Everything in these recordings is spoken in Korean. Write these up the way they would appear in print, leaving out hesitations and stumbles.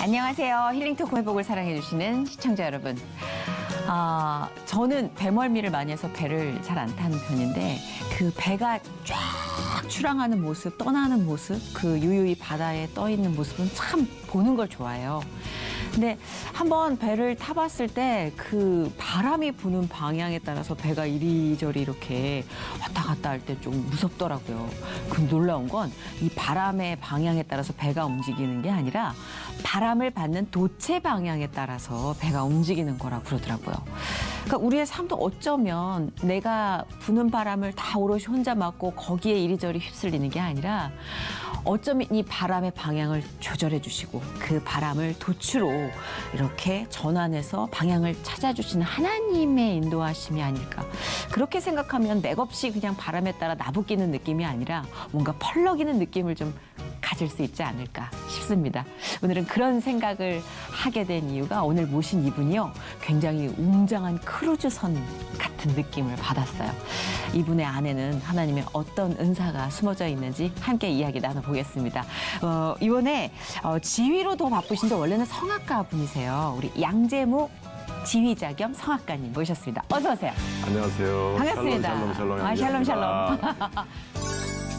안녕하세요. 힐링토크 회복을 사랑해주시는 시청자 여러분. 저는 배멀미를 많이 해서 배를 잘 안 타는 편인데 그 배가 쫙 출항하는 모습, 떠나는 모습, 그 유유히 바다에 떠 있는 모습은 참 보는 걸 좋아해요. 근데 한번 배를 타봤을 때 그 바람이 부는 방향에 따라서 배가 이리저리 이렇게 왔다 갔다 할 때 좀 무섭더라고요. 그 놀라운 건 이 바람의 방향에 따라서 배가 움직이는 게 아니라 바람을 받는 돛의 방향에 따라서 배가 움직이는 거라고 그러더라고요. 그러니까 우리의 삶도 어쩌면 내가 부는 바람을 다 오롯이 혼자 맞고 거기에 이리저리 휩쓸리는 게 아니라 어쩌면 이 바람의 방향을 조절해 주시고 그 바람을 돛으로 이렇게 전환해서 방향을 찾아주시는 하나님의 인도하심이 아닐까. 그렇게 생각하면 맥없이 그냥 바람에 따라 나부끼는 느낌이 아니라 뭔가 펄럭이는 느낌을 좀 가질 수 있지 않을까 싶습니다. 오늘은 그런 생각을 하게 된 이유가 오늘 모신 이분이요. 굉장히 웅장한 크루즈선 같은 느낌을 받았어요. 이분의 안에는 하나님의 어떤 은사가 숨어져 있는지 함께 이야기 나눠보겠습니다. 이번에 지휘로 더 바쁘신데 원래는 성악가 분이세요. 우리 양재무 지휘자 겸 성악가님 모셨습니다. 어서 오세요. 안녕하세요. 반갑습니다. 샬롬. 샬롬.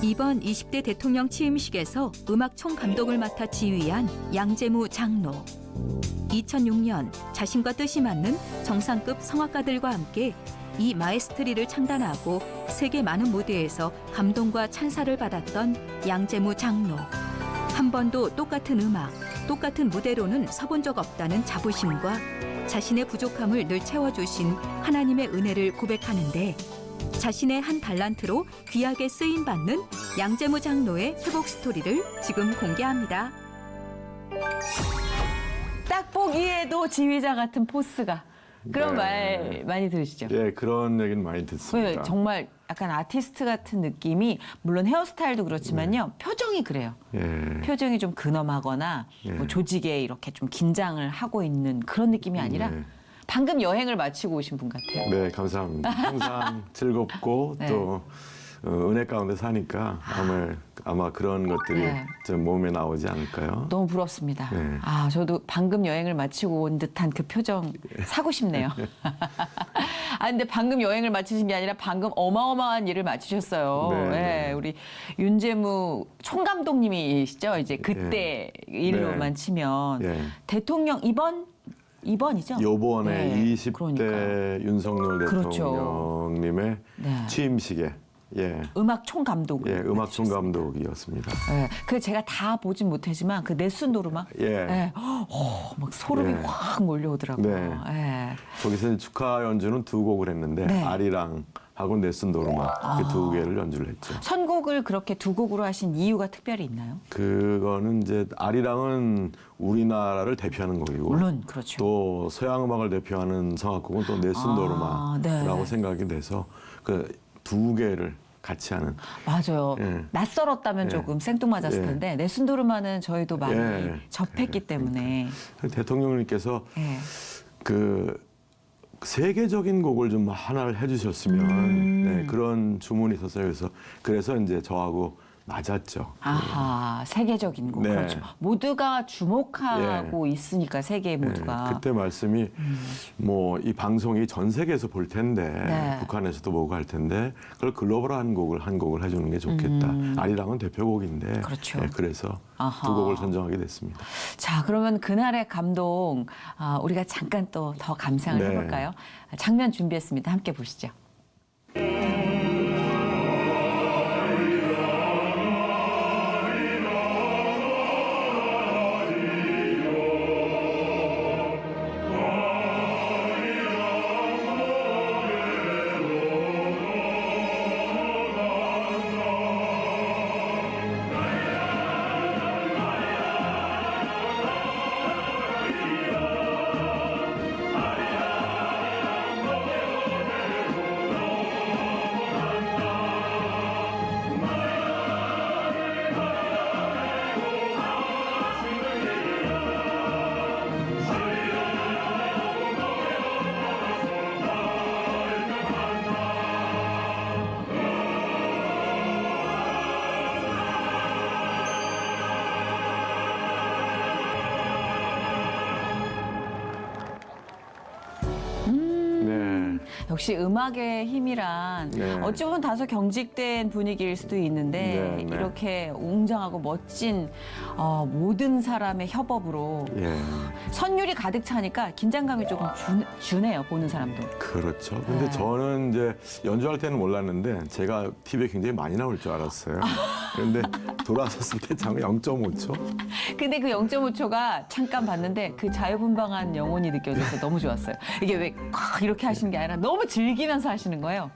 이번 20대 대통령 취임식에서 음악 총감독을 맡아 지휘한 양재무 장로. 2006년 자신과 뜻이 맞는 정상급 성악가들과 함께 이 마에스트리를 창단하고 세계 많은 무대에서 감동과 찬사를 받았던 양재무 장로. 한 번도 똑같은 음악, 똑같은 무대로는 서본 적 없다는 자부심과 자신의 부족함을 늘 채워주신 하나님의 은혜를 고백하는데 자신의 한 달란트로 귀하게 쓰임받는 양재무 장로의 회복 스토리를 지금 공개합니다. 딱 보기에도 지휘자 같은 포스가. 그런 말 많이 들으시죠? 예, 그런 얘기는 많이 듣습니다. 정말 약간 아티스트 같은 느낌이 물론 헤어스타일도 그렇지만요. 표정이 그래요. 예. 표정이 좀 근엄하거나 뭐 조직에 이렇게 좀 긴장을 하고 있는 그런 느낌이 아니라 방금 여행을 마치고 오신 분 같아요. 네, 감사합니다. 항상 즐겁고 네. 또 은혜 가운데 사니까 아마 그런 것들이 네. 좀 몸에 나오지 않을까요? 너무 부럽습니다. 네. 저도 방금 여행을 마치고 온 듯한 그 표정 사고 싶네요. 근데 방금 여행을 마치신 게 아니라 방금 어마어마한 일을 마치셨어요. 네, 네, 네. 우리 윤재무 총감독님이시죠. 이제 그때 일로만 네. 치면 예. 대통령 이번이죠? 요번에 네, 20대 그러니까. 윤석열 그렇죠. 대통령님의 네. 취임식에 음악 총감독. 음악 총감독이었습니다. 네, 그 제가 다 보진 못했지만 그 네슨 노르막. 예. 네. 막 소름이 예. 확 몰려오더라고요. 네. 네. 거기서 축하 연주는 두 곡을 했는데 네. 아리랑 하고 네슨 도르막 그 두 개를 연주를 했죠. 선곡을 그렇게 두 곡으로 하신 이유가 특별히 있나요? 그거는 이제 아리랑은 우리나라를 대표하는 곡이고 물론 그렇죠. 또 서양 음악을 대표하는 성악곡은 또 네슨 도르막이라고 네. 생각이 돼서 그 두 개를 같이 하는. 맞아요. 예. 낯설었다면 예. 조금 생뚱맞았을 예. 텐데 네순도르마는 저희도 많이 예. 접했기 때문에. 대통령님께서 예. 그 세계적인 곡을 좀 하나를 해주셨으면 네, 그런 주문이 있었어요. 그래서 이제 저하고 맞았죠. 아하, 세계적인 곡. 네. 그렇죠. 모두가 주목하고 있으니까 세계 모두가. 그때 말씀이 뭐 이 방송이 전 세계에서 볼 텐데 네. 북한에서도 보고 할 텐데 그걸 글로벌한 곡을 한 곡을 해주는 게 좋겠다. 아리랑은 대표곡인데 그렇죠. 그래서 아하. 두 곡을 선정하게 됐습니다. 자, 그러면 그날의 감동 우리가 잠깐 또 더 감상을 네. 해볼까요? 장면 준비했습니다. 함께 보시죠. 역시 음악의 힘이란 네. 어찌 보면 다소 경직된 분위기일 수도 있는데 네, 네. 이렇게 웅장하고 멋진 모든 사람의 협업으로 예. 선율이 가득 차니까 긴장감이 조금 주네요, 보는 사람도. 그렇죠. 근데 네. 저는 이제 연주할 때는 몰랐는데 제가 TV에 굉장히 많이 나올 줄 알았어요. 그런데 돌아섰을 때 장 0.5초? 근데 그 0.5초가 잠깐 봤는데 그 자유분방한 영혼이 느껴져서 너무 좋았어요. 이게 왜 콱 이렇게 하시는 게 아니라 너무 즐기면서 하시는 거예요.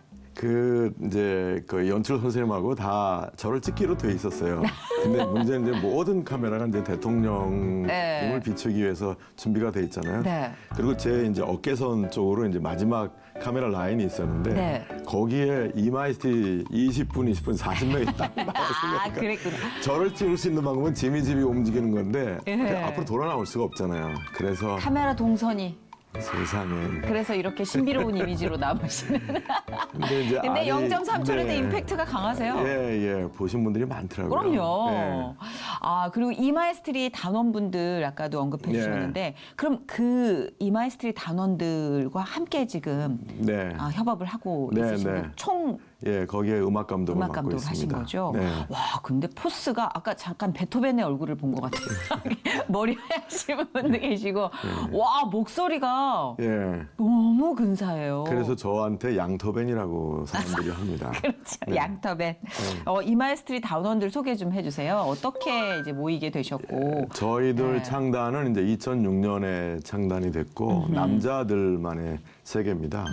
이제 그 연출 선생님하고 다 저를 찍기로 돼 있었어요. 근데 문제는 이제 모든 카메라가 이제 대통령님을 네. 비추기 위해서 준비가 돼 있잖아요. 네. 그리고 제 이제 어깨선 쪽으로 이제 마지막 카메라 라인이 있었는데 네. 거기에 이마이스티 20분, 40명이 딱 아, 나왔으니까 그랬구나. 저를 찍을 수 있는 방법은 지미집이 움직이는 건데 예. 앞으로 돌아 나올 수가 없잖아요. 그래서 카메라 동선이. 세상에. 그래서 이렇게 신비로운 이미지로 남으시는. 근데 이제 근데 아니, 0.3초라도 네. 임팩트가 강하세요. 예. 보신 분들이 많더라고요. 그럼요. 예. 아, 그리고 이마이스트리 단원분들 아까도 언급해 예. 주셨는데 그럼 그 이마이스트리 단원들과 함께 지금 네. 협업을 하고 네, 있으시고 네. 총 예, 거기에 음악 감독을 음악 맡고 감독을 하신 있습니다. 거죠? 네. 와, 근데 포스가 아까 잠깐 베토벤의 얼굴을 본 것 같아요. 머리 하신 분도 계시고 와, 목소리가 예. 너무 근사해요. 그래서 저한테 양토벤이라고 사람들이 합니다. 그렇죠. 네. 양터벤. 이마이스트리 단원들 소개 좀 해주세요. 어떻게 이제 모이게 되셨고. 저희들 네. 창단은 이제 2006년에 창단이 됐고 남자들만의 세계입니다.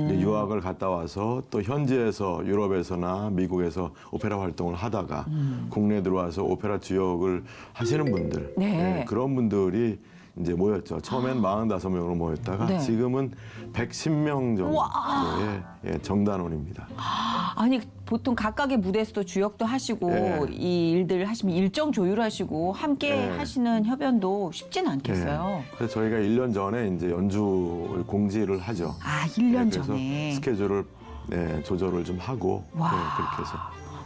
이제 유학을 갔다 와서 또 현지에서 유럽에서나 미국에서 오페라 활동을 하다가 국내에 들어와서 오페라 주역을 하시는 분들 네. 그런 분들이 이제 모였죠. 처음엔 45명으로 모였다가 네. 지금은 110명 정도의 정단원입니다. 아니 보통 각각의 무대에서도 주역도 하시고 예. 이 일들 하시면 일정 조율하시고 함께 예. 하시는 협연도 쉽지는 않겠어요. 그래서 저희가 1년 전에 이제 연주 공지를 하죠. 아, 1년 그래서 전에. 스케줄을 조절을 좀 하고 와. 그렇게 해서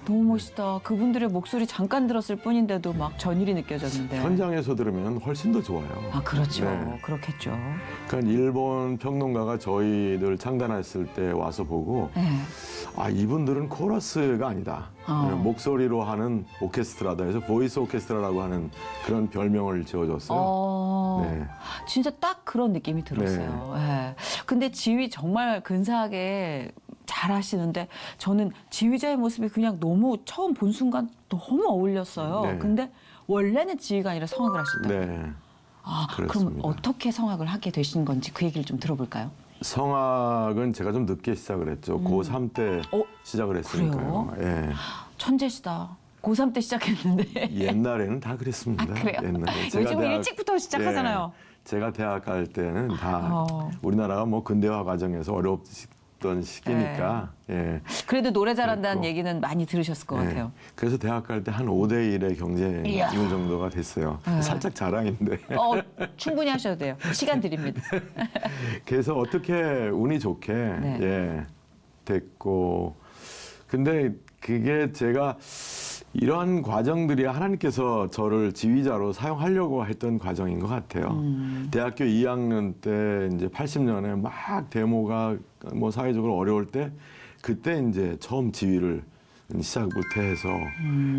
너무 멋있다. 그분들의 목소리 잠깐 들었을 뿐인데도 막 전율이 느껴졌는데. 현장에서 들으면 훨씬 더 좋아요. 아, 그렇죠. 네. 그렇겠죠. 그러니까 일본 평론가가 저희들 창단했을 때 와서 보고 네. 아 이분들은 코러스가 아니다. 목소리로 하는 오케스트라다 해서 보이스 오케스트라라고 하는 그런 별명을 지어줬어요. 네. 진짜 딱 그런 느낌이 들었어요. 예. 근데 지휘 정말 근사하게 잘 하시는데 저는 지휘자의 모습이 그냥 너무 처음 본 순간 너무 어울렸어요. 네. 근데 원래는 지휘가 아니라 성악을 하신다. 네. 아, 그럼 그렇습니다. 어떻게 성악을 하게 되신 건지 그 얘기를 좀 들어볼까요? 성악은 제가 좀 늦게 시작을 했죠. 고3 때 시작을 했으니까요. 예. 천재시다. 고3 때 시작했는데. 옛날에는 다 그랬습니다. 아, 그래요? 옛날에. 요즘은 일찍부터 시작하잖아요. 제가 대학 갈 때는 다 어. 우리나라가 뭐 근대화 과정에서 어렵던 시기니까. 예. 그래도 노래 잘한다는 그랬고. 얘기는 많이 들으셨을 것 예. 같아요. 그래서 대학 갈 때 한 5대1의 경쟁 이야. 정도가 됐어요. 네. 살짝 자랑인데. 충분히 하셔도 돼요. 시간 드립니다. 그래서 어떻게 운이 좋게 네. 됐고. 근데 그게 제가 이러한 과정들이 하나님께서 저를 지휘자로 사용하려고 했던 과정인 것 같아요. 대학교 2학년 때 이제 80년에 막 데모가 뭐 사회적으로 어려울 때 그때 이제 처음 지휘를 시작부터 해서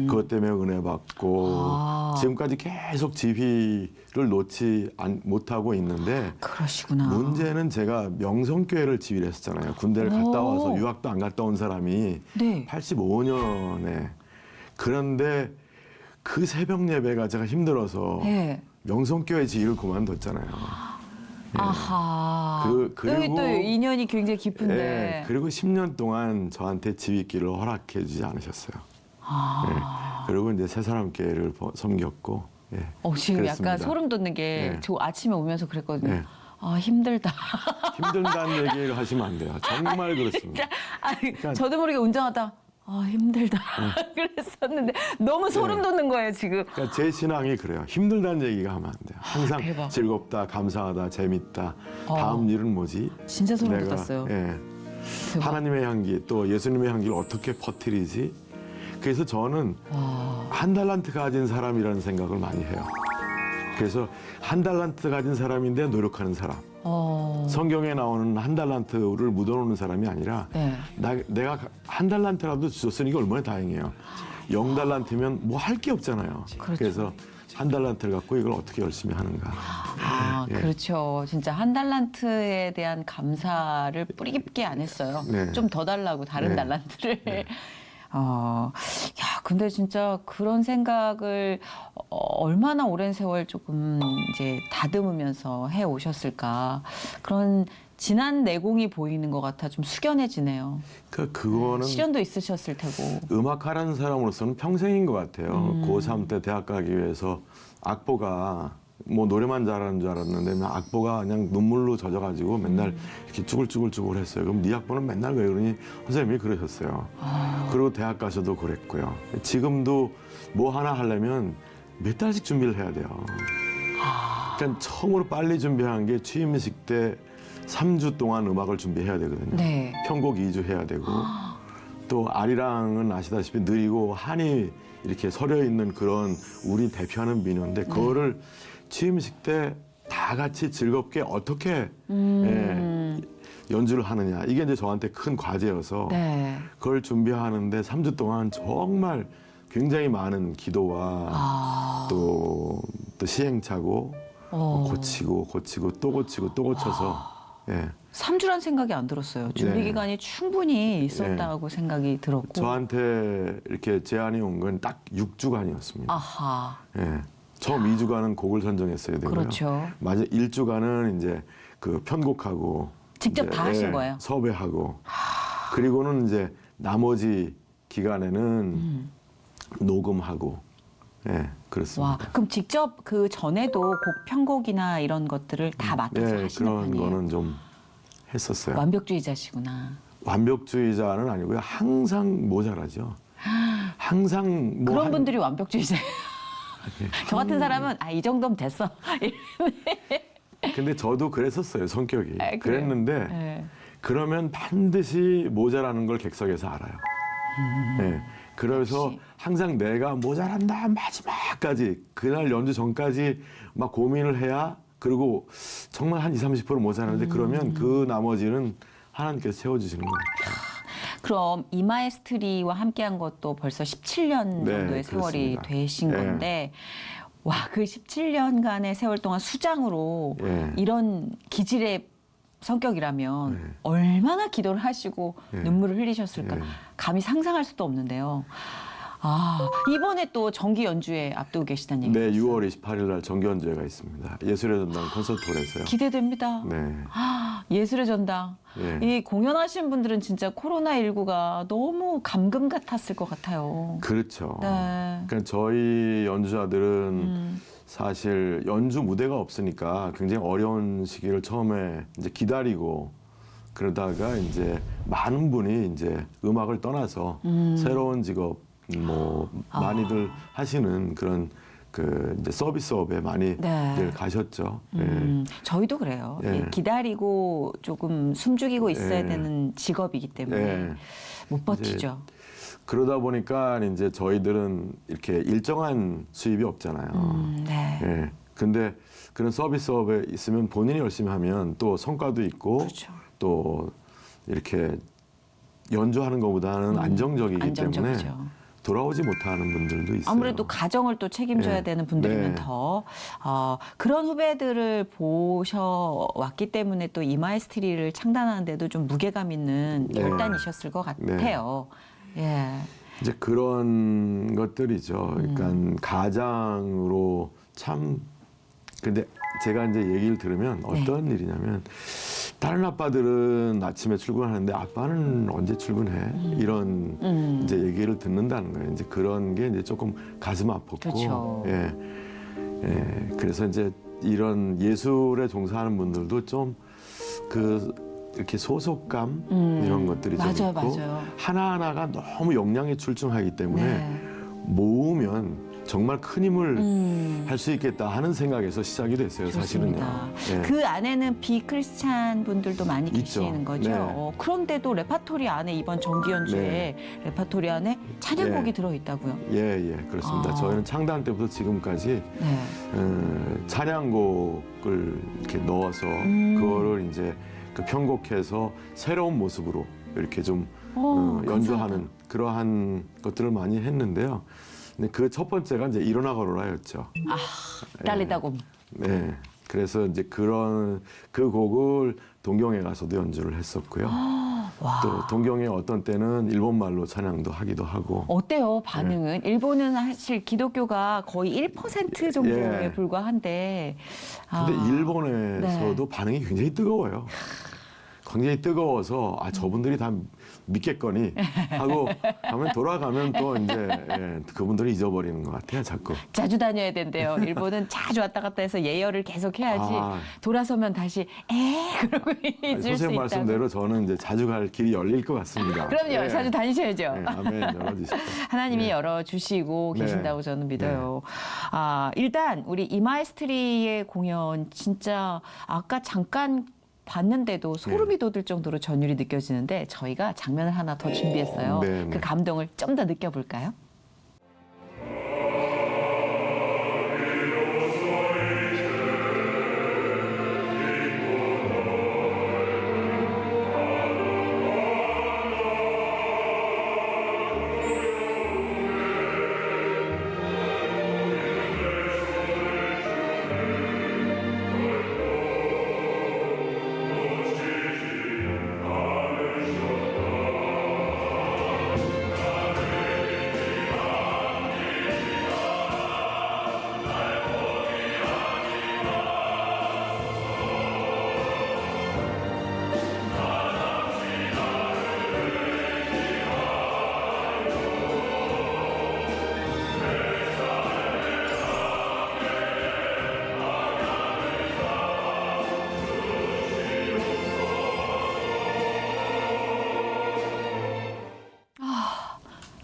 그것 때문에 은혜 받고 지금까지 계속 지휘를 놓지 못하고 있는데 그러시구나. 문제는 제가 명성교회를 지휘를 했었잖아요. 군대를 갔다 와서 유학도 안 갔다 온 사람이 네. 85년에 그런데 그 새벽 예배가 제가 힘들어서 네. 명성교회 지휘를 그만뒀잖아요. 아하. 그리고 여기 또 인연이 굉장히 깊은데. 예, 그리고 10년 동안 저한테 지휘기를 허락해 주지 않으셨어요. 예, 그리고 이제 새 사람 교회를 섬겼고. 예, 지금 그랬습니다. 약간 소름 돋는 게 네. 저 아침에 오면서 그랬거든요. 네. 아, 힘들다. 힘든다는 얘기를 하시면 안 돼요. 정말 그렇습니다. 아니, 저도 모르게 운전하다. 힘들다. 그랬었는데 너무 소름 돋는 거예요, 지금. 그러니까 제 신앙이 그래요. 힘들다는 얘기가 하면 안 돼요. 항상 대박. 즐겁다, 감사하다, 재밌다. 다음 일은 뭐지? 진짜 소름 돋았어요. 예, 대박. 하나님의 향기 또 예수님의 향기를 어떻게 퍼뜨리지? 그래서 저는 한 달란트 가진 사람이라는 생각을 많이 해요. 그래서 한 달란트 가진 사람인데 노력하는 사람. 성경에 나오는 한 달란트를 묻어놓는 사람이 아니라 네. 내가 한 달란트라도 줬으니까 얼마나 다행이에요. 0달란트면 뭐 할 게 없잖아요. 그렇죠. 그래서 한 달란트를 갖고 이걸 어떻게 열심히 하는가. 예. 그렇죠. 진짜 한 달란트에 대한 감사를 뿌리 깊게 안 했어요. 네. 좀 더 달라고 다른 네. 달란트를. 네. 근데 진짜 그런 생각을 얼마나 오랜 세월 조금 이제 다듬으면서 해 오셨을까. 그런 진한 내공이 보이는 것 같아 좀 숙연해지네요. 그거는 시련도 있으셨을 테고. 음악하라는 사람으로서는 평생인 것 같아요. 고3 때 대학 가기 위해서 악보가 뭐 노래만 잘하는 줄 알았는데 악보가 그냥 눈물로 젖어가지고 맨날 이렇게 쭈글쭈글쭈글 했어요. 그럼 네 악보는 맨날 왜 그러니 선생님이 그러셨어요. 그리고 대학 가서도 그랬고요. 지금도 뭐 하나 하려면 몇 달씩 준비를 해야 돼요. 그러니까 처음으로 빨리 준비한 게 취임식 때 3주 동안 음악을 준비해야 되거든요. 네. 편곡 2주 해야 되고 또 아리랑은 아시다시피 느리고 한이 이렇게 서려 있는 그런 우리 대표하는 민요인데 그거를 취임식 때 다 같이 즐겁게 어떻게 연주를 하느냐 이게 이제 저한테 큰 과제여서 네. 그걸 준비하는데 3주 동안 정말 굉장히 많은 기도와 또 시행착오 고치고 또 고치고 또 고쳐서 예. 3주란 생각이 안 들었어요. 준비 네. 기간이 충분히 있었다고 생각이 들었고. 저한테 이렇게 제안이 온 건 딱 6주간이었습니다. 아하. 예. 처음 2주간은 곡을 선정했어야 되고요. 그렇죠. 맞아 1주간은 이제 그 편곡하고 직접 이제, 다 하신 거예요? 섭외하고 그리고는 이제 나머지 기간에는 녹음하고 예, 그렇습니다. 와, 그럼 직접 그 전에도 곡 편곡이나 이런 것들을 다 맡아서 예, 하시는 그런 편이에요? 거는 좀 했었어요. 완벽주의자시구나. 완벽주의자는 아니고요. 항상 모자라죠. 항상 뭐 그런 한- 분들이 완벽주의자예요. 저 같은 사람은 이 정도면 됐어. 근데 저도 그랬었어요. 성격이. 그래요? 그랬는데 네. 그러면 반드시 모자라는 걸 객석에서 알아요. 네. 그래서 역시. 항상 내가 모자란다 마지막까지 그날 연주 전까지 막 고민을 해야 그리고 정말 한 20, 30% 모자라는데 그러면 그 나머지는 하나님께서 채워주시는 거예요. 그럼 이마에스트리와 함께한 것도 벌써 17년 네, 정도의 세월이 그렇습니다. 되신 네. 건데 와, 그 17년간의 세월 동안 수장으로 네. 이런 기질의 성격이라면 네. 얼마나 기도를 하시고 네. 눈물을 흘리셨을까 네. 감히 상상할 수도 없는데요. 이번에 또 정기 연주회 앞두고 계시다는 얘기. 네, 6월 28일 날 정기연주회가 있습니다. 예술의 전당 콘서트홀에서요. 기대됩니다. 네. 예술의 전당. 예. 이 공연하신 분들은 진짜 코로나19가 너무 감금 같았을 것 같아요. 그렇죠. 네. 그러니까 저희 연주자들은 사실 연주 무대가 없으니까 굉장히 어려운 시기를 처음에 이제 기다리고 그러다가 이제 많은 분이 이제 음악을 떠나서 새로운 직업 뭐 많이들 하시는 그런 그 이제 서비스업에 많이 네. 가셨죠. 저희도 그래요. 예. 기다리고 조금 숨죽이고 있어야 예. 되는 직업이기 때문에 예. 못 버티죠. 그러다 보니까 이제 저희들은 이렇게 일정한 수입이 없잖아요. 네. 예. 근데 그런 서비스업에 있으면 본인이 열심히 하면 또 성과도 있고 그렇죠. 또 이렇게 연주하는 것보다는 안정적이기 때문에 안정적이죠. 돌아오지 못하는 분들도 있어요. 아무래도 가정을 또 책임져야 네. 되는 분들이면 네. 더 그런 후배들을 보셔왔기 때문에 또 이마에스트리를 창단하는데도 좀 무게감 있는 네. 결단이셨을 것 같아요. 예. 이제 그런 것들이죠. 그러니까 가장으로 참 근데 제가 이제 얘기를 들으면 어떤 일이냐면 다른 아빠들은 아침에 출근하는데 아빠는 언제 출근해? 이런 이제 얘기를 듣는다는 거예요. 이제 그런 게 이제 조금 가슴 아팠고, 그렇죠. 예, 예. 그래서 이제 이런 예술에 종사하는 분들도 좀 그 이렇게 소속감 이런 것들이 좀 맞아요, 있고 맞아요. 하나하나가 너무 역량이 출중하기 때문에 네. 모으면 정말 큰 힘을 할 수 있겠다 하는 생각에서 시작이 됐어요. 좋습니다. 사실은요. 예. 그 안에는 비크리스찬 분들도 많이 있죠. 계시는 거죠. 네. 그런데도 레파토리 안에 이번 정기 연주회 레파토리 안에 찬양곡이 예. 들어있다고요. 예, 그렇습니다. 아. 저희는 창단 때부터 지금까지 네. 찬양곡을 이렇게 넣어서 그거를 이제 그 편곡해서 새로운 모습으로 이렇게 좀 연주하는 그러한 것들을 많이 했는데요. 근데 그 첫 번째가 이제 일어나 걸어라였죠. 딸리다고. 네. 그래서 이제 그 곡을 동경에 가서도 연주를 했었고요. 와. 또 동경에 어떤 때는 일본말로 찬양도 하기도 하고. 어때요, 반응은? 일본은 사실 기독교가 거의 1% 정도에 예. 불과한데. 근데 일본에서도 반응이 굉장히 뜨거워요. 굉장히 뜨거워서 저분들이 다 믿겠거니 하고 가면 돌아가면 또 이제 그분들이 잊어버리는 것 같아요, 자꾸. 자주 다녀야 된대요. 일본은 자주 왔다 갔다 해서 예열을 계속 해야지 돌아서면 다시 그러고 잊을 수 선생님 있다고. 말씀대로 저는 이제 자주 갈 길이 열릴 것 같습니다. 그럼요. 예. 자주 다니셔야죠. 아멘, 열어주십시오. 하나님이 네. 열어주시고 네. 계신다고 저는 믿어요. 일단 우리 이마이스트리의 공연 진짜 아까 잠깐 봤는데도 소름이 돋을 정도로 전율이 느껴지는데 저희가 장면을 하나 더 준비했어요. 네, 네. 그 감동을 좀 더 느껴볼까요?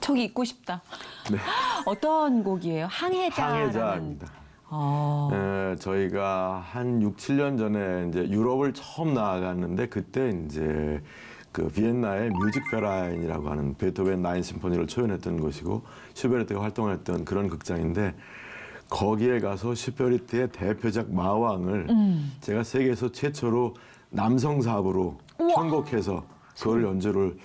저기 있고 싶다. 네. 어떤 곡이에요? 항해자라는. 항해자입니다. 저희가 한 6, 7년 전에 이제 유럽을 처음 나아갔는데 그때 이제 그 비엔나의 뮤직베라인이라고 하는 베토벤 9 심포니를 초연했던 곳이고 슈베르트가 활동했던 그런 극장인데 거기에 가서 슈베르트의 대표작 마왕을 제가 세계에서 최초로 남성 사부로 편곡해서 그걸 연주를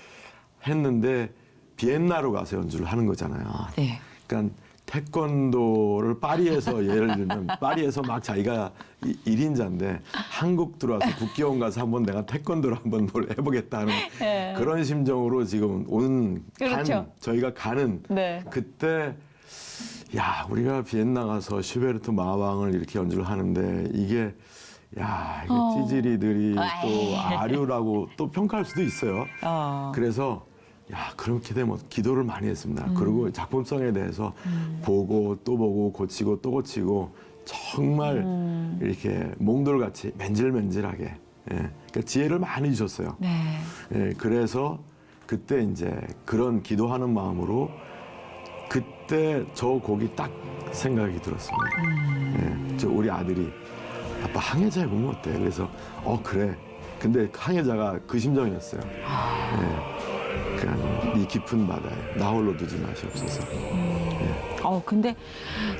했는데 비엔나로 가서 연주를 하는 거잖아요. 네. 그러니까 태권도를 파리에서 예를 들면 파리에서 막 자기가 1인자인데 한국 들어와서 국기원 가서 한번 내가 태권도를 한번 뭘 해보겠다 하는 그런 심정으로 지금 그렇죠. 저희가 가는 그때 야 우리가 비엔나 가서 슈베르트 마왕을 이렇게 연주를 하는데 이게 찌질이들이 또 아류라고 또 평가할 수도 있어요. 그래서 그렇게 되면 기도를 많이 했습니다. 그리고 작품성에 대해서 보고 또 보고 고치고 또 고치고 정말 이렇게 몽돌같이 맨질맨질하게 그러니까 지혜를 많이 주셨어요. 그래서 그때 이제 그런 기도하는 마음으로 그때 저 곡이 딱 생각이 들었습니다. 저 우리 아들이 아빠 항해자 해보면 어때? 그래서 그래. 근데 항해자가 그 심정이었어요. 그러니까 이 깊은 바다에 나 홀로 두지 마시옵소서. 근데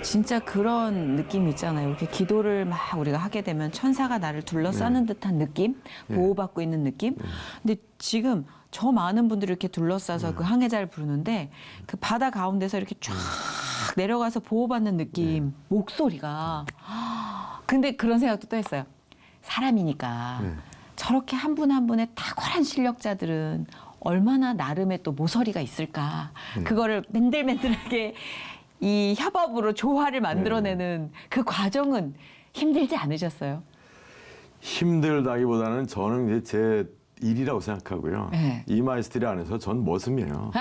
진짜 그런 느낌 있잖아요. 이렇게 기도를 막 우리가 하게 되면 천사가 나를 둘러싸는 듯한 느낌, 보호받고 있는 느낌. 근데 지금 저 많은 분들이 이렇게 둘러싸서 그 항해자를 부르는데 그 바다 가운데서 이렇게 쫙 내려가서 보호받는 느낌, 목소리가. 근데 그런 생각도 또 했어요. 사람이니까 저렇게 한 분 한 분의 탁월한 실력자들은 얼마나 나름의 또 모서리가 있을까. 그거를 맨들맨들하게 이 협업으로 조화를 만들어내는 그 과정은 힘들지 않으셨어요? 힘들다기보다는 저는 이제 제 일이라고 생각하고요. 이마이스트리 안에서 전 머슴이에요.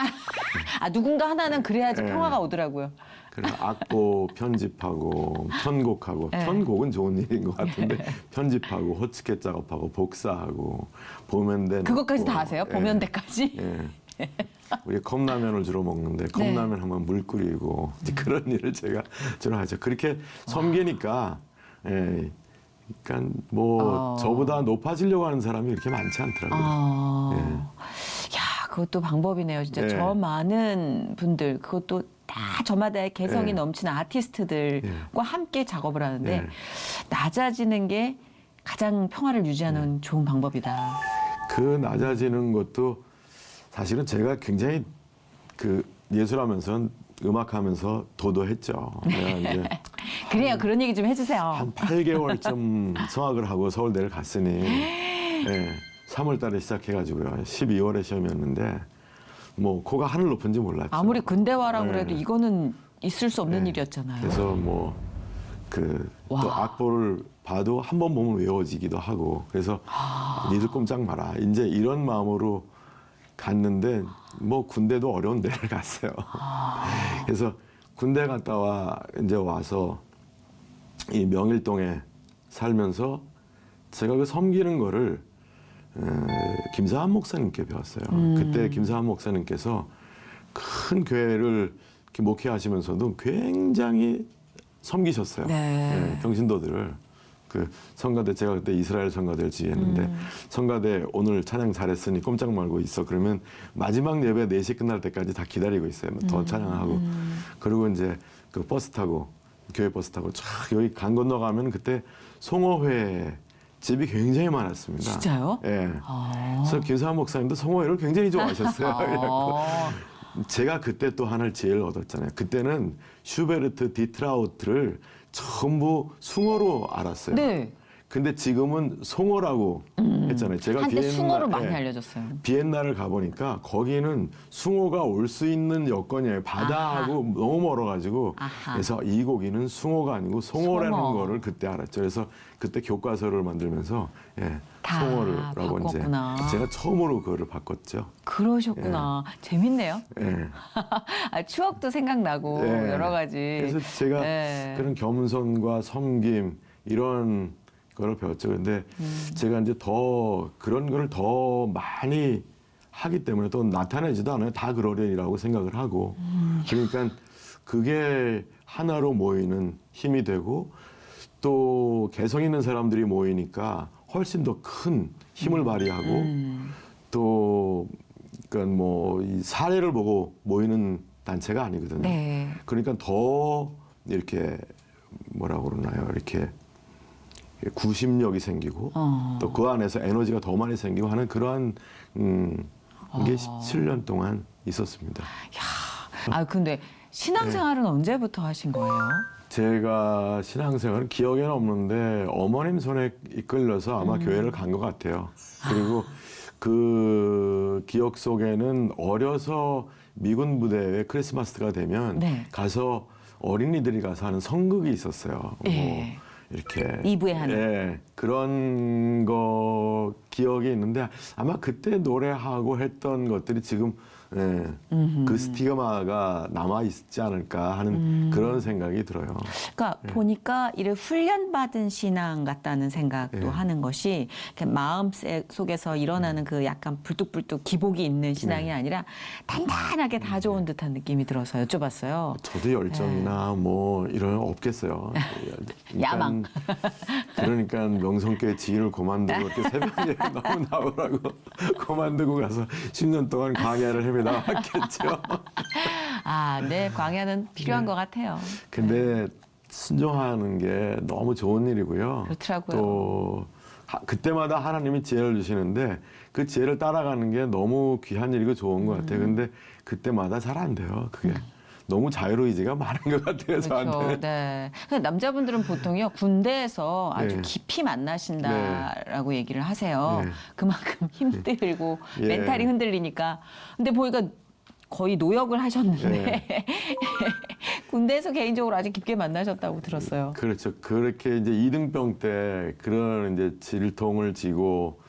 누군가 하나는 그래야지 평화가 오더라고요. 그래 악보 편집하고 편곡하고 편곡은 좋은 일인 것 같은데 편집하고 호치켓 작업하고 복사하고 보면대 그것까지 다 하세요? 보면대까지? 우리 컵라면을 주로 먹는데 컵라면 하면 물 끓이고 이제 그런 일을 제가 주로 하죠. 그렇게 섬기니까 예, 그러니까 뭐 저보다 높아지려고 하는 사람이 이렇게 많지 않더라고요. 예. 야, 그것도 방법이네요. 진짜 네. 저 많은 분들, 그것도 다 저마다의 개성이 네. 넘치는 아티스트들과 함께 작업을 하는데 네. 낮아지는 게 가장 평화를 유지하는 좋은 방법이다. 그 낮아지는 것도 사실은 제가 굉장히 그 예술하면서 음악하면서 도도했죠. 내가 이제 그래요. 그런 얘기 좀 해주세요. 한 8개월쯤 성악을 하고 서울대를 갔으니 예, 3월 달에 시작해가지고요. 12월에 시험이었는데 뭐 코가 하늘 높은지 몰랐죠. 아무리 근대화라고 네. 그래도 이거는 있을 수 없는 네. 일이었잖아요. 그래서 뭐 그 또 와. 악보를 봐도 한 번 보면 외워지기도 하고 그래서 니들 꼼짝 마라. 이제 이런 마음으로 갔는데 뭐 군대도 어려운 데를 갔어요. 그래서 군대 갔다 이제 와서 이 명일동에 살면서 제가 그 섬기는 거를 김사한 목사님께 배웠어요. 그때 김사한 목사님께서 큰 교회를 이렇게 목회하시면서도 굉장히 섬기셨어요. 네. 예, 평신도들을. 그 성가대 제가 그때 이스라엘 성가대를 지휘했는데 성가대 오늘 찬양 잘했으니 꼼짝 말고 있어. 그러면 마지막 예배 4시 끝날 때까지 다 기다리고 있어요. 더 찬양하고. 그리고 이제 그 버스 타고 교회 버스 타고 쫙 여기 강 건너가면 그때 송어회 집이 굉장히 많았습니다. 진짜요? 예. 아. 그래서 김사한 목사님도 송어회를 굉장히 좋아하셨어요. 그래갖고 제가 그때 또 하나를 지혜를 얻었잖아요. 그때는 슈베르트, 디트라우트를 전부 숭어로 알았어요. 네. 근데 지금은 송어라고 했잖아요. 제가 한때 숭어로 많이 예, 알려졌어요. 비엔나를 가보니까 거기는 숭어가 올 수 있는 여건이에요. 바다하고 너무 멀어가지고 아하. 그래서 이 고기는 숭어가 아니고 송어라는 송어. 거를 그때 알았죠. 그래서 그때 교과서를 만들면서 예, 다 송어라고 이제 바꿨구나. 제가 처음으로 그거를 바꿨죠. 그러셨구나. 재밌네요. 예. 아, 추억도 생각나고 네. 여러 가지. 그래서 제가 네. 그런 겸손과 섬김 이런 거를 배웠죠. 근데 제가 이제 더 그런 거를 더 많이 하기 때문에 또 나타내지도 않아요. 다 그러려니라고 생각을 하고. 그러니까 그게 하나로 모이는 힘이 되고 또 개성 있는 사람들이 모이니까 훨씬 더 큰 힘을 발휘하고 또 그러니까 뭐 이 사례를 보고 모이는 단체가 아니거든요. 네. 그러니까 더 이렇게 뭐라고 그러나요? 이렇게 구심력이 생기고 또 그 안에서 에너지가 더 많이 생기고 하는 그러한 이게 17년 동안 있었습니다. 아, 근데 신앙생활은 언제부터 하신 거예요? 제가 신앙생활은 기억에는 없는데 어머님 손에 이끌려서 아마 교회를 간 것 같아요. 그리고 그 기억 속에는 어려서 미군 부대에 크리스마스가 되면 네. 가서 어린이들이 가서 하는 성극이 있었어요. 예. 뭐 이렇게 이브에 하는. 예, 그런 거 기억이 있는데 아마 그때 노래하고 했던 것들이 지금 예, 그 스티그마가 남아 있지 않을까 하는 그런 생각이 들어요. 그러니까 보니까 이를 훈련받은 신앙 같다는 생각도 네. 하는 것이 이렇게 마음 속에서 일어나는 그 약간 불뚝불뚝 기복이 있는 신앙이 아니라 단단하게 다 좋은 듯한 느낌이 들어서 여쭤봤어요. 저도 열정이나 뭐 이런 거 없겠어요. 야망. 그러니까 명성교회 지휘를 그만두고 이렇게 새벽에 너무 나오라고 그만두고 가서 10년 동안 광야를 헤매다 왔겠죠. 아, 네, 광야는 필요한 것 같아요. 근데 순종하는 게 너무 좋은 일이고요. 그렇더라고요. 또 그때마다 하나님이 지혜를 주시는데 그 지혜를 따라가는 게 너무 귀한 일이고 좋은 것 같아요. 근데 그때마다 잘 안 돼요. 그게 너무 자유의지가 많은 것 같아요. 저한테. 그렇죠. 네. 근데 남자분들은 보통요 군대에서 아주 네. 깊이 만나신다라고 얘기를 하세요. 네. 그만큼 힘들고 예. 멘탈이 흔들리니까. 근데 보니까 거의 노역을 하셨는데 네. 군대에서 개인적으로 아주 깊게 만나셨다고 들었어요. 그렇죠. 그렇게 이제 이등병 때 그런 이제 질통을 지고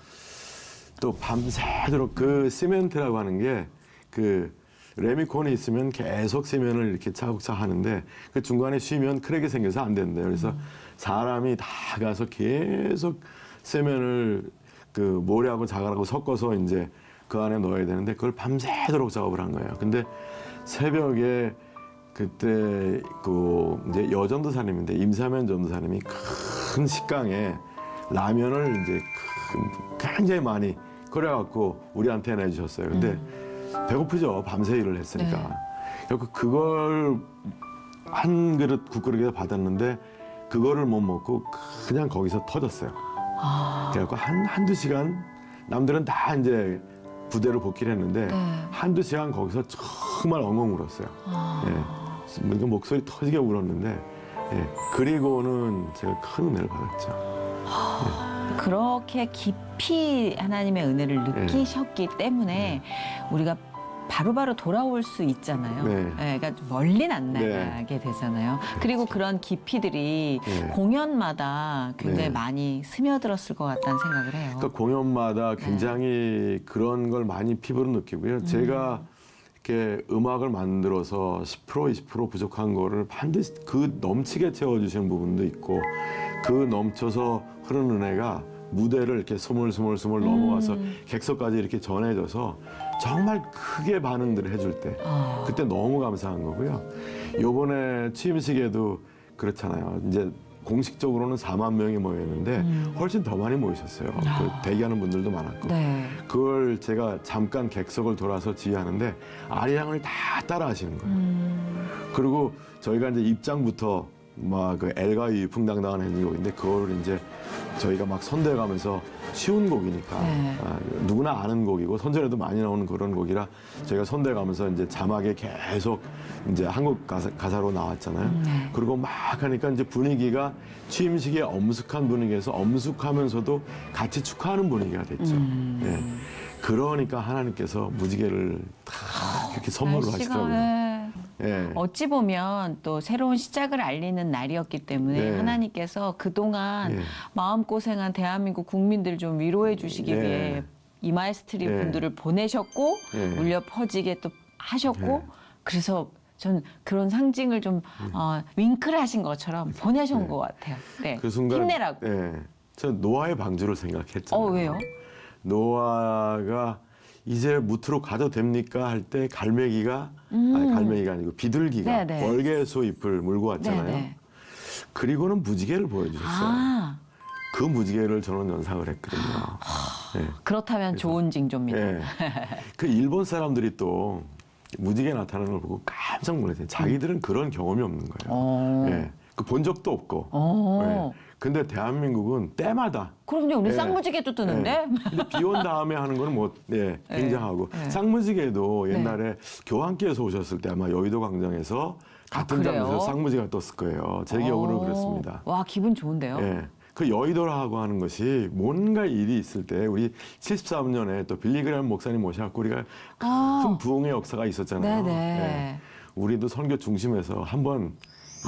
또 밤새도록 그 시멘트라고 하는 게 그 레미콘이 있으면 계속 시멘을 이렇게 차곡차곡 하는데 그 중간에 쉬면 크랙이 생겨서 안 된대요. 그래서 사람이 다 가서 계속 세면을 그 모래하고 자갈하고 섞어서 이제 그 안에 넣어야 되는데 그걸 밤새도록 작업을 한 거예요. 근데 새벽에 그때 그 이제 여전도사님인데 임사면 전도사님이 큰 식강에 라면을 이제 굉장히 많이 끓여갖고 우리한테 내주셨어요. 근데 배고프죠. 밤새 일을 했으니까. 네. 그래서 그걸 한 그릇 국그릇에 받았는데 그거를 못 먹고 그냥 거기서 터졌어요. 그래갖고 한두 시간 남들은 다 이제 부대로 복귀를 했는데 네. 한두 시간 거기서 정말 엉엉 울었어요. 예. 그 목소리 터지게 울었는데 예. 그리고는 제가 큰 은혜를 받았죠. 그렇게 깊이 하나님의 은혜를 느끼셨기 때문에 우리가 바로바로 돌아올 수 있잖아요. 네. 그러니까 멀리 안 네. 나가게 되잖아요. 그리고 그런 깊이들이 네. 공연마다 굉장히 네. 많이 스며들었을 것 같다는 생각을 해요. 그러니까 공연마다 굉장히 그런 걸 많이 피부로 느끼고요. 제가 이렇게 음악을 만들어서 10% 20% 부족한 거를 반드시 그 넘치게 채워주시는 부분도 있고 그 넘쳐서 흐르는 은혜가 무대를 이렇게 스물스물 넘어가서 객석까지 이렇게 전해져서 정말 크게 반응들을 해줄 때 그때 너무 감사한 거고요. 요번에 취임식에도 그렇잖아요. 이제 공식적으로는 4만 명이 모였는데 훨씬 더 많이 모이셨어요. 그 대기하는 분들도 많았고. 네. 그걸 제가 잠깐 객석을 돌아서 지휘하는데 아리랑을 다 따라 하시는 거예요. 그리고 저희가 이제 입장부터 막 그 엘가 위풍당당한 행곡인데 그거를 이제 저희가 막 선대가면서 쉬운 곡이니까 네. 누구나 아는 곡이고 선전에도 많이 나오는 그런 곡이라 저희가 선대가면서 이제 자막에 계속 이제 한국 가사로 나왔잖아요. 그리고 막 하니까 이제 분위기가 취임식의 엄숙한 분위기에서 엄숙하면서도 같이 축하하는 분위기가 됐죠. 예. 그러니까 하나님께서 무지개를 다 이렇게 선물을 하시더라고요. 예. 어찌 보면 또 새로운 시작을 알리는 날이었기 때문에 네. 하나님께서 그동안 예. 마음고생한 대한민국 국민들 좀 위로해 주시기 네. 위해 이마에스트리 네. 분들을 보내셨고 네. 울려 퍼지게 또 하셨고 네. 그래서 전 그런 상징을 좀 윙크를 하신 것처럼 보내신 것 같아요. 네. 그 순간 힘내라고. 예. 저 노아의 방주를 생각했잖아요. 왜요? 노아가 이제 무트로 가도 됩니까 할 때 갈매기가 아니 갈매기가 아니고 비둘기가 네네. 월계수 잎을 물고 왔잖아요. 네네. 그리고는 무지개를 보여주셨어요. 그 무지개를 저는 연상을 했거든요. 예. 그렇다면 좋은 징조입니다. 예. 그 일본 사람들이 또 무지개 나타나는 걸 보고 깜짝 놀랐어요. 자기들은 그런 경험이 없는 거예요. 예. 그 본 적도 없고. 예. 근데 대한민국은 때마다 그럼요, 우리 예. 쌍무지개도 뜨는데. 예. 근데 비 온 다음에 하는 거는 뭐 굉장하고 쌍무지개도 옛날에 교황께서 오셨을 때 아마 여의도 광장에서 같은 그래요? 장소에서 쌍무지개가 떴을 거예요. 제 기억으로 그렇습니다. 와, 기분 좋은데요? 예. 그 여의도라고 하는 것이 뭔가 일이 있을 때 우리 73년에 또 빌리그램 목사님 모셔갖고 우리가 큰 부흥의 역사가 있었잖아요. 네네. 예. 우리도 선교 중심에서 한번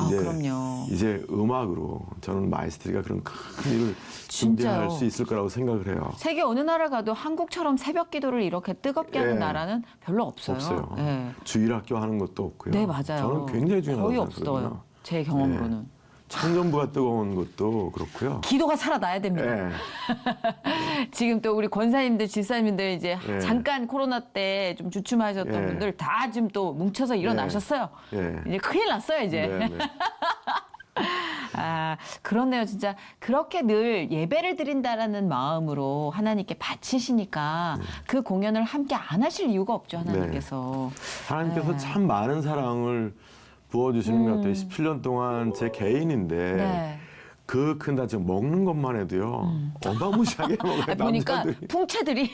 이제 그럼요. 이제 음악으로 저는 마이스트리가 그런 큰 일을 준비할 진짜요. 수 있을 거라고 생각을 해요. 세계 어느 나라 가도 한국처럼 새벽 기도를 이렇게 뜨겁게 하는 예. 나라는 별로 없어요. 없어요. 예. 주일학교 하는 것도 없고요. 네, 맞아요. 저는 굉장히 중요하다고 거의 생각하거든요. 없어요. 제 경험으로는. 청년부가 뜨거운 것도 그렇고요. 기도가 살아나야 됩니다. 예. 지금 또 우리 권사님들, 집사님들 이제 예. 잠깐 코로나 때 좀 주춤하셨던 예. 분들 다 지금 또 뭉쳐서 일어나셨어요. 예. 이제 큰일 났어요, 이제. 네, 네. 그렇네요. 진짜 그렇게 늘 예배를 드린다라는 마음으로 하나님께 바치시니까 그 공연을 함께 안 하실 이유가 없죠, 하나님께서. 하나님께서 네. 참 많은 사랑을 부어주시는 것 같아요. 17년 동안 제 개인인데 네. 그 큰 다 지금 먹는 것만 해도요. 어마무시하게 먹어요. 보니까 남자들이. 풍채들이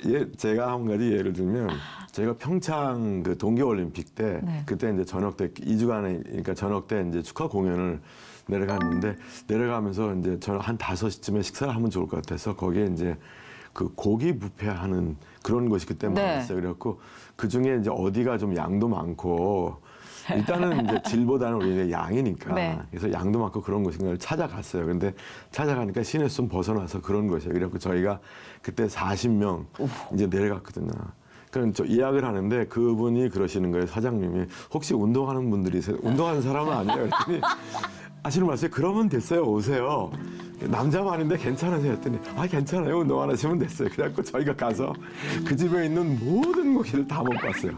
예, 제가 한 가지 예를 들면 제가 평창 그 동계올림픽 때 네. 그때 이제 저녁 때 2주간에 그러니까 저녁 때 이제 축하 공연을 내려갔는데 내려가면서 이제 저는 한 5시쯤에 식사를 하면 좋을 것 같아서 거기에 이제 그 고기 뷔페하는 그런 것이 그때 네. 많았어요. 그래갖고 그 중에 이제 어디가 좀 양도 많고 일단은 이제 질보다는 우리 양이니까 네. 그래서 양도 많고 그런 곳인가를 찾아갔어요. 근데 찾아가니까 시내에서 좀 벗어나서 그런 곳이에요. 그래갖고 저희가 그때 40명 이제 내려갔거든요. 그럼 저 예약을 하는데 그분이 그러시는 거예요. 사장님이 혹시 운동하는 분들이세요? 운동하는 사람은 아니에요. 그랬더니 하시는 말씀이 그러면 됐어요. 오세요. 남자만인데 괜찮으세요? 했더니 괜찮아요. 운동 안 하시면 됐어요. 그래갖고 저희가 가서 그 집에 있는 모든 고기를 다 먹고 왔어요.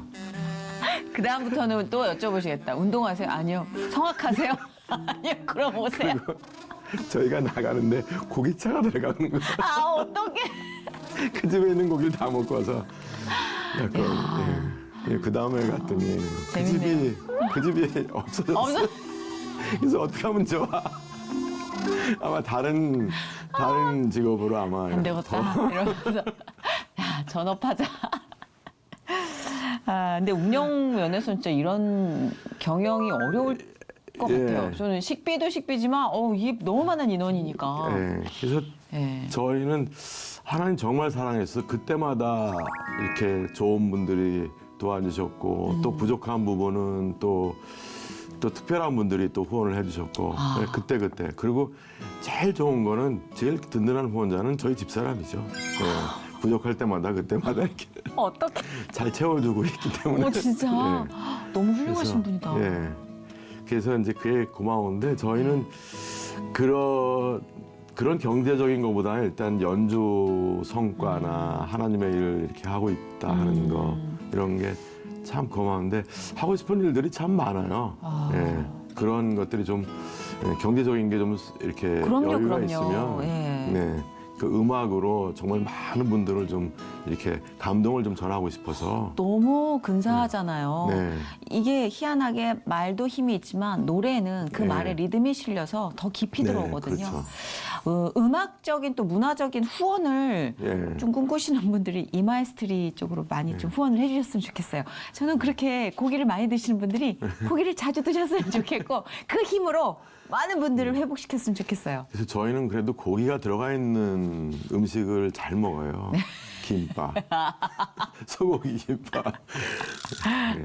그 다음부터는 또 여쭤보시겠다. 운동하세요? 아니요. 성악하세요? 아니요. 그럼 오세요. 저희가 나가는데 고기차가 들어가는 거예요. 아, 어떡해. 그 집에 있는 고기를 다 먹고 와서 약간 그 다음에 갔더니 재밌네요. 그 집이 없어졌어요. 그래서 어떻게 하면 좋아? 아마 다른 직업으로 아마 안 되겠다. 이러면서 야, 전업하자. 아, 근데 운영 면에서는 진짜 이런 경영이 어려울 것 예. 같아요. 저는 식비도 식비지만 이게 너무 많은 인원이니까. 그래서 예. 저희는 하나님 정말 사랑해서 그때마다 이렇게 좋은 분들이 도와주셨고 또 부족한 부분은 또 특별한 분들이 또 후원을 해주셨고 그때 그리고 제일 좋은 거는 제일 든든한 후원자는 저희 집사람이죠. 부족할 때마다 그때마다 이렇게 어떻게? 잘 채워주고 있기 때문에. 진짜 너무 훌륭하신 분이다. 그래서 이제 그게 고마운데 저희는 그런 경제적인 것보다는 일단 연주 성과나 하나님의 일을 이렇게 하고 있다 하는 거 이런 게 참 고마운데 하고 싶은 일들이 참 많아요. 그런 것들이 좀 경제적인 게 좀 이렇게 여유가 있으면 그 음악으로 정말 많은 분들을 좀 이렇게 감동을 좀 전하고 싶어서. 너무 근사하잖아요. 네. 이게 희한하게 말도 힘이 있지만 노래는 그 말에 리듬이 실려서 더 깊이 들어오거든요. 그렇죠. 음악적인 또 문화적인 후원을 좀 꿈꾸시는 분들이 이마이스트리 쪽으로 많이 좀 후원을 해주셨으면 좋겠어요. 저는 그렇게 고기를 많이 드시는 분들이 고기를 자주 드셨으면 좋겠고 그 힘으로 많은 분들을 회복시켰으면 좋겠어요. 그래서 저희는 그래도 고기가 들어가 있는 음식을 잘 먹어요. 김밥, 소고기 김밥.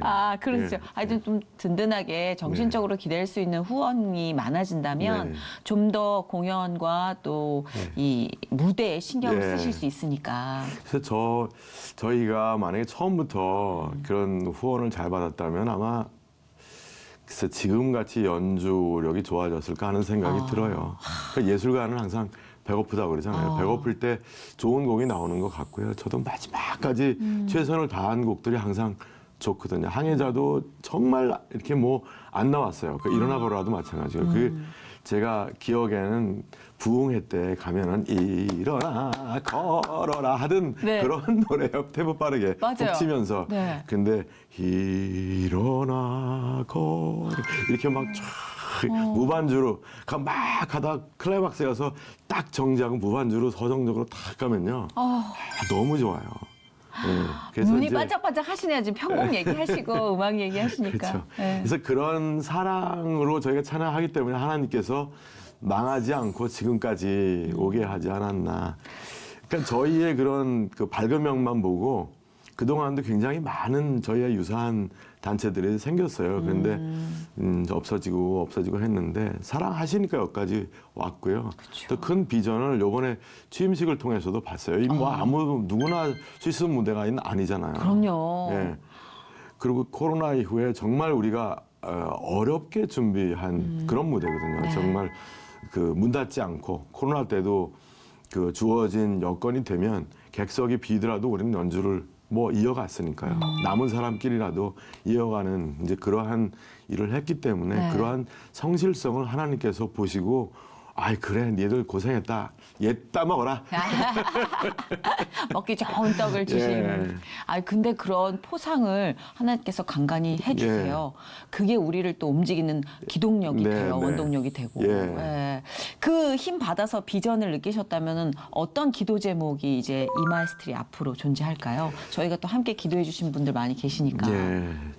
아, 그렇죠. 하여튼 좀 든든하게 정신적으로 기댈 수 있는 후원이 많아진다면 좀 더 공연과 또 이 무대에 신경을 쓰실 수 있으니까. 그래서 저희가 만약에 처음부터 그런 후원을 잘 받았다면 아마 글쎄 지금같이 연주력이 좋아졌을까 하는 생각이 들어요. 그러니까 예술가는 항상 배고프다고 그러잖아요. 배고플 때 좋은 곡이 나오는 것 같고요. 저도 마지막까지 최선을 다한 곡들이 항상 좋거든요. 항해자도 정말 이렇게 뭐 안 나왔어요. 그 일어나 걸어라도 마찬가지고. 그 제가 기억에는 부흥회 때 가면은 일어나 걸어라 하던 그런 노래요. 템포 빠르게 푹 치면서. 근데 일어나 걸어 이렇게 막 쫙 무반주로 막 가다 클라이막스에 가서 딱 정지하고 무반주로 서정적으로 딱 가면요. 너무 좋아요. 그래서 눈이 이제 반짝반짝 하시네요. 지금 편곡 얘기하시고 음악 얘기하시니까. 그렇죠. 그래서 그런 사랑으로 저희가 찬양하기 때문에 하나님께서 망하지 않고 지금까지 오게 하지 않았나. 그러니까 저희의 그런 그 밝은면만 보고 그동안도 굉장히 많은 저희와 유사한 단체들이 생겼어요. 그런데 없어지고 했는데 사랑하시니까 여기까지 왔고요. 또 큰 비전을 요번에 취임식을 통해서도 봤어요. 이 뭐 누구나 수 있는 무대가 아니잖아요. 그럼요. 그리고 코로나 이후에 정말 우리가 어렵게 준비한 그런 무대거든요. 정말 그 문 닫지 않고 코로나 때도 그 주어진 여건이 되면 객석이 비더라도 우리는 연주를 뭐 이어갔으니까요. 남은 사람끼리라도 이어가는 이제 그러한 일을 했기 때문에 그러한 성실성을 하나님께서 보시고 아이 그래 니들 고생했다. 옛 따먹어라. 먹기 좋은 떡을 주시는. 근데 그런 포상을 하나님께서 간간히 해주세요. 그 우리를 또 움직이는 기동력이 돼요. 원동력이 되고. 그 힘 받아서 비전을 느끼셨다면 어떤 기도 제목이 이제 이마이스트리 앞으로 존재할까요? 저희가 또 함께 기도해 주신 분들 많이 계시니까.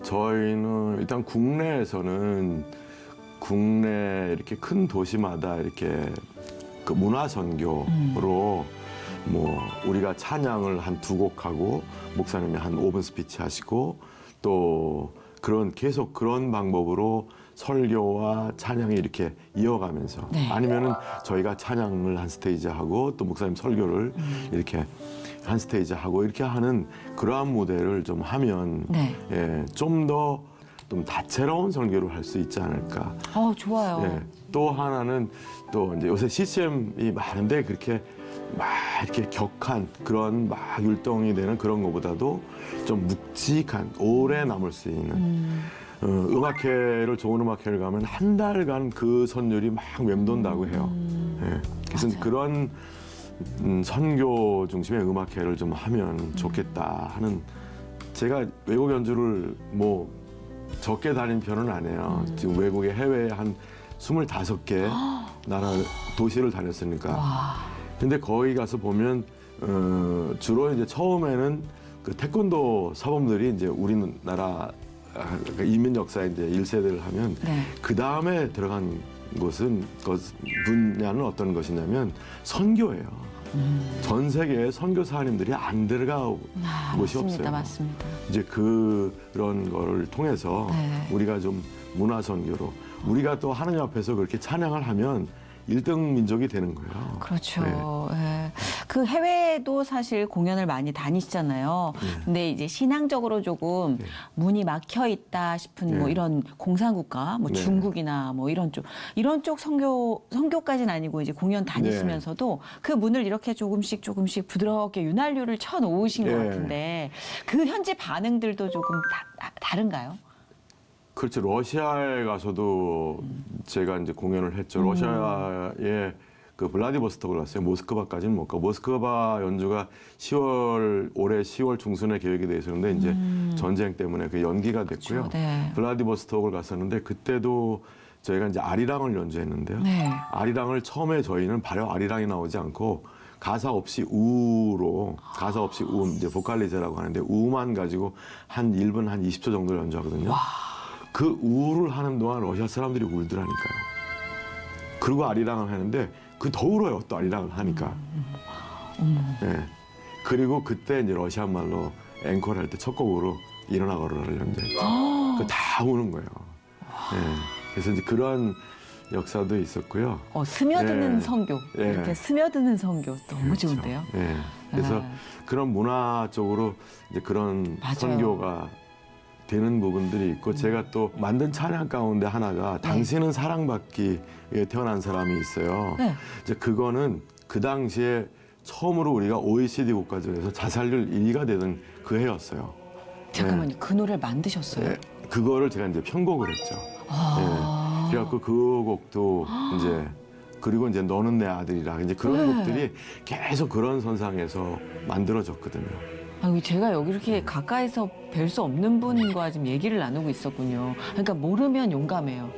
저희는 일단 국내에서는 국내 이렇게 큰 도시마다 이렇게 그 문화 선교로 뭐 우리가 찬양을 한 2곡 하고 목사님이 한 5분 스피치 하시고 또 계속 그런 방법으로 설교와 찬양이 이렇게 이어가면서 아니면은 저희가 찬양을 한 스테이지 하고 또 목사님 설교를 이렇게 한 스테이지 하고 이렇게 하는 그러한 무대를 좀 하면 좀 더 좀 다채로운 설교를 할 수 있지 않을까. 좋아요. 예. 또 하나는 또 이제 요새 CCM이 많은데 그렇게 막 이렇게 격한 그런 막 율동이 되는 그런 것보다도 좀 묵직한 오래 남을 수 있는 음악회를 좋은 음악회를 가면 한 달간 그 선율이 막 맴돈다고 해요. 예. 그래서 맞아요. 그런 선교 중심의 음악회를 좀 하면 좋겠다 하는 제가 외국 연주를 뭐 적게 다닌 편은 아니에요. 지금 외국에 해외에 한 25개 나라 도시를 다녔으니까. 와. 근데 거기 가서 보면 주로 이제 처음에는 그 태권도 사범들이 이제 우리나라 이민 역사에 이제 1세대를 하면 네. 그 다음에 들어간 곳은 그 분야는 어떤 것이냐면 선교예요. 전 세계에 선교사님들이 안 들어간 곳이 맞습니다. 없어요. 맞습니다. 이제 그런 거를 통해서 네. 우리가 좀 문화 선교로 우리가 또 하나님 앞에서 그렇게 찬양을 하면 1등 민족이 되는 거예요. 그렇죠. 예. 그 해외도 사실 공연을 많이 다니시잖아요. 근데 이제 신앙적으로 조금 네. 문이 막혀 있다 싶은 뭐 네. 이런 공산국가, 뭐 네. 중국이나 뭐 이런 쪽 선교까지는 아니고 이제 공연 다니시면서도 그 문을 이렇게 조금씩 부드럽게 윤활유를 쳐 놓으신 것 네. 같은데 그 현지 반응들도 조금 다른가요? 그렇죠. 러시아에 가서도 제가 이제 공연을 했죠. 러시아에 그 블라디보스톡을 갔어요. 모스크바까지는 못 가고 모스크바 연주가 올해 10월 중순에 계획이 돼 있었는데 이제 전쟁 때문에 그 연기가 됐고요. 그렇죠. 네. 블라디보스톡을 갔었는데 그때도 저희가 이제 아리랑을 연주했는데요. 네. 아리랑을 처음에 저희는 바로 아리랑이 나오지 않고 가사 없이 우로 가사 없이 우 이제 보컬리제라고 하는데 우만 가지고 한 1분 한 20초 정도 연주하거든요. 그 우를 하는 동안 러시아 사람들이 울더라니까요. 그리고 아리랑을 하는데 그 더 울어요. 또 아리랑을 하니까. 예. 그리고 그때 이제 러시아 말로 앵콜 할 때 첫 곡으로 일어나 걸어라를 연주했죠. 그 다 우는 거예요. 예. 그래서 이제 그런 역사도 있었고요. 스며드는 예. 선교. 예. 이렇게 스며드는 선교 너무 그렇죠. 좋은데요. 예. 그래서 네. 그런 문화 쪽으로 이제 그런 맞아요. 선교가 되는 부분들이 있고 제가 또 만든 찬양 가운데 하나가 당신은 사랑받기 위해 태어난 사람이 있어요. 네. 이제 그거는 그 당시에 처음으로 우리가 OECD 국가 중에서 자살률 1위가 되던 그 해였어요. 잠깐만요. 그 노래를 만드셨어요? 예. 그거를 제가 이제 편곡을 했죠. 아. 예. 그래갖고 그 곡도 이제 그리고 이제 너는 내 아들이라 이제 그런 네. 곡들이 계속 그런 선상에서 만들어졌거든요. 아니, 제가 여기 이렇게 가까이서 뵐 수 없는 분과 지금 얘기를 나누고 있었군요. 그러니까 모르면 용감해요.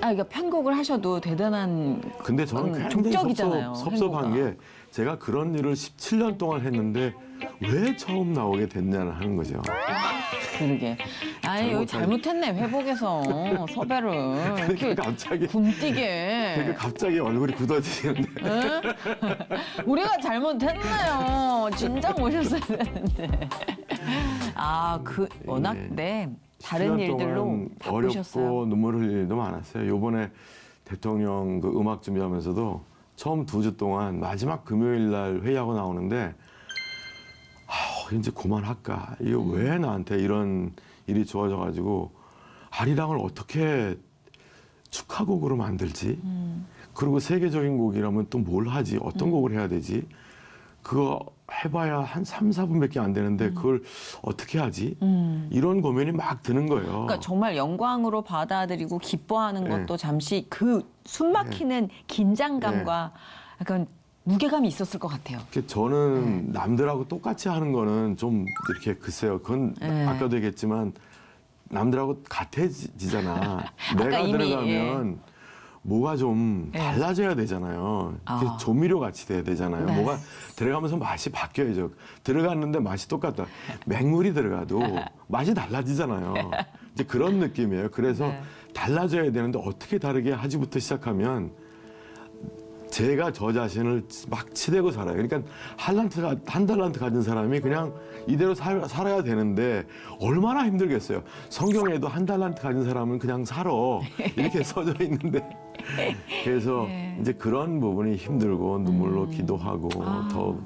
그러니까 편곡을 하셔도 대단한 근데 저는 굉장히 족적이잖아요, 섭섭한 행보가. 게 제가 그런 일을 17년 동안 했는데 왜 처음 나오게 됐냐는 하는 거죠. 그러게. 아니, 여기 잘못했네, 회복에서 섭외를. 이렇게 그러니까 갑자기 굼뛰게. 그러니까 갑자기 얼굴이 굳어지는데 응? 우리가 잘못했나요? 진작 모셨어야 되는데. 워낙, 네. 다른 17년 일들로 동안 바쁘셨어요. 어렵고 눈물 흘릴 일도 많았어요. 이번에 대통령 그 음악 준비하면서도 처음 2주 동안 마지막 금요일 날 회의하고 나오는데 이제 그만할까? 이거 왜 나한테 이런 일이 주어져가지고 아리랑을 어떻게 축하곡으로 만들지? 그리고 세계적인 곡이라면 또 뭘 하지? 어떤 곡을 해야 되지? 그거 해봐야 한 3, 4분밖에 안 되는데 그걸 어떻게 하지? 이런 고민이 막 드는 거예요. 그러니까 정말 영광으로 받아들이고 기뻐하는 네. 것도 잠시 그 숨막히는 긴장감과 약간 무게감이 있었을 것 같아요. 저는 남들하고 똑같이 하는 거는 좀 이렇게 글쎄요. 그건 네. 아까도 얘기했지만 남들하고 같아지잖아. 내가 이미, 들어가면 뭐가 좀 네. 달라져야 되잖아요. 아. 조미료 같이 돼야 되잖아요. 네. 뭐가 들어가면서 맛이 바뀌어야죠. 들어갔는데 맛이 똑같다. 맹물이 들어가도 맛이 달라지잖아요. 이제 그런 느낌이에요. 그래서 네. 달라져야 되는데 어떻게 다르게 하지부터 시작하면 제가 저 자신을 막 치대고 살아요. 그러니까 한 달란트 가진 사람이 그냥 이대로 살아야 되는데 얼마나 힘들겠어요. 성경에도 한 달란트 가진 사람은 그냥 살아 이렇게 써져 있는데 그래서 네. 이제 그런 부분이 힘들고 눈물로 기도하고 아. 더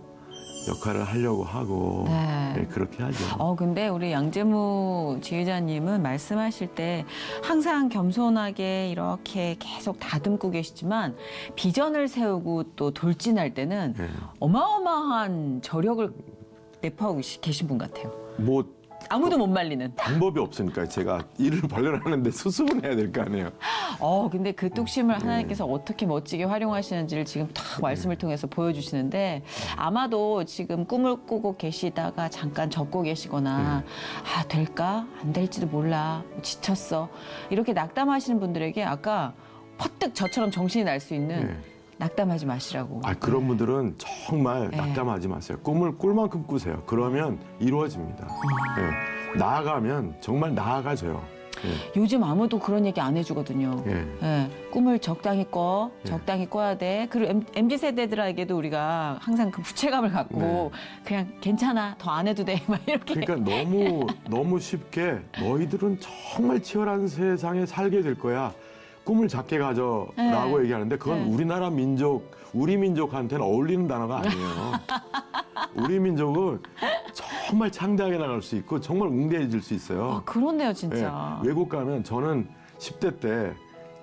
역할을 하려고 하고 네. 예, 그렇게 하죠. 근데 우리 양재무 지휘자님은 말씀하실 때 항상 겸손하게 이렇게 계속 다듬고 계시지만 비전을 세우고 또 돌진할 때는 예. 어마어마한 저력을 내포하고 계신 분 같아요. 뭐 아무도 못 말리는. 방법이 없으니까 제가 일을 벌려하는데 수습은 해야 될 거 아니에요. 근데 그 뚝심을 하나님께서 어떻게 멋지게 활용하시는지를 지금 딱 말씀을 통해서 보여주시는데 아마도 지금 꿈을 꾸고 계시다가 잠깐 접고 계시거나 될까? 안 될지도 몰라. 지쳤어. 이렇게 낙담하시는 분들에게 아까 퍼뜩 저처럼 정신이 날 수 있는 네. 낙담하지 마시라고. 그런 분들은 정말 네. 낙담하지 마세요. 꿈을 꿀만큼 꾸세요. 그러면 이루어집니다. 예. 나아가면 정말 나아가져요. 예. 요즘 아무도 그런 얘기 안 해주거든요. 예. 꿈을 적당히 꿔, 예. 적당히 꿔야 돼. 그리고 MZ 세대들에게도 우리가 항상 그 부채감을 갖고 네. 그냥 괜찮아, 더 안 해도 돼, 막 이렇게. 그러니까 너무 쉽게 너희들은 정말 치열한 세상에 살게 될 거야. 꿈을 작게 가져라고 네. 얘기하는데 그건 네. 우리나라 우리 민족한테는 어울리는 단어가 아니에요. 우리 민족은 정말 창대하게 나갈 수 있고 정말 웅대해질 수 있어요. 그렇네요, 진짜. 예, 외국 가면 저는 10대 때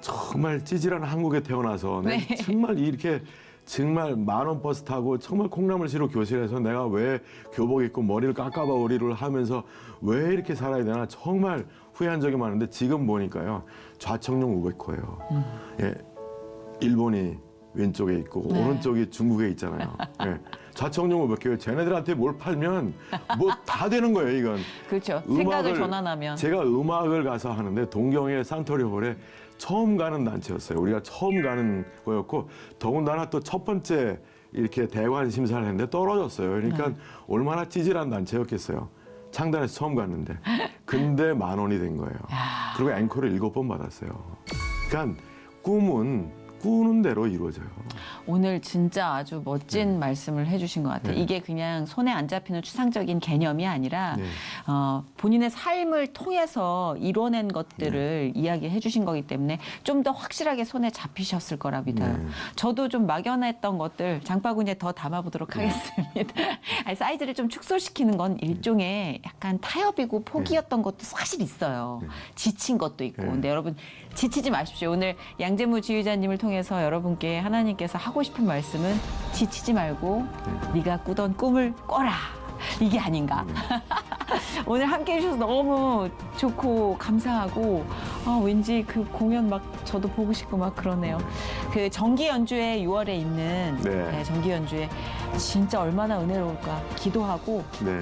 정말 찌질한 한국에 태어나서 네. 내가 정말 이렇게 정말 10,000원 버스 타고 정말 콩나물 시로 교실에서 내가 왜 교복 입고 머리를 깎아버리를 하면서 왜 이렇게 살아야 되나 정말 후회한 적이 많은데 지금 보니까요 좌청룡 우백호예요. 예, 일본이 왼쪽에 있고 네. 오른쪽이 중국에 있잖아요. 예, 좌청룡 우백호 쟤네들한테 뭘 팔면 뭐 다 되는 거예요 이건. 그렇죠. 생각을 전환하면. 제가 음악을 가서 하는데 동경의 산토리홀에 처음 가는 단체였어요. 우리가 처음 가는 거였고 더군다나 또 첫 번째 이렇게 대관 심사를 했는데 떨어졌어요. 그러니까 네. 얼마나 찌질한 단체였겠어요. 창단에서 처음 갔는데 근데 10,000원이 된 거예요. 그리고 앵콜을 7번 받았어요. 그러니까 꿈은 꾸는 대로 이루어져요. 오늘 진짜 아주 멋진 말씀을 해주신 것 같아요. 네. 이게 그냥 손에 안 잡히는 추상적인 개념이 아니라 네. 본인의 삶을 통해서 이뤄낸 것들을 이야기해 주신 거기 때문에 좀 더 확실하게 손에 잡히셨을 거라 믿어요. 네. 저도 좀 막연했던 것들 장바구니에 더 담아보도록 하겠습니다. 아니, 사이즈를 좀 축소시키는 건 일종의 약간 타협이고 포기였던 것도 사실 있어요. 지친 것도 있고. 네. 근데 여러분 지치지 마십시오. 오늘 양재무 지휘자님을 통해서 여러분께 하나님께서 하고 싶은 말씀은 지치지 말고 네가 꾸던 꿈을 꿔라. 이게 아닌가. 오늘 함께 해주셔서 너무 좋고 감사하고 왠지 그 공연 막 저도 보고 싶고 막 그러네요. 그 정기 연주회 6월에 있는 네. 정기 연주회 진짜 얼마나 은혜로울까 기도하고 네.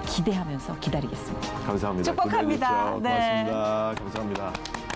기대하면서 기다리겠습니다. 감사합니다. 축복합니다. 기대해 주십시오. 네. 고맙습니다. 감사합니다.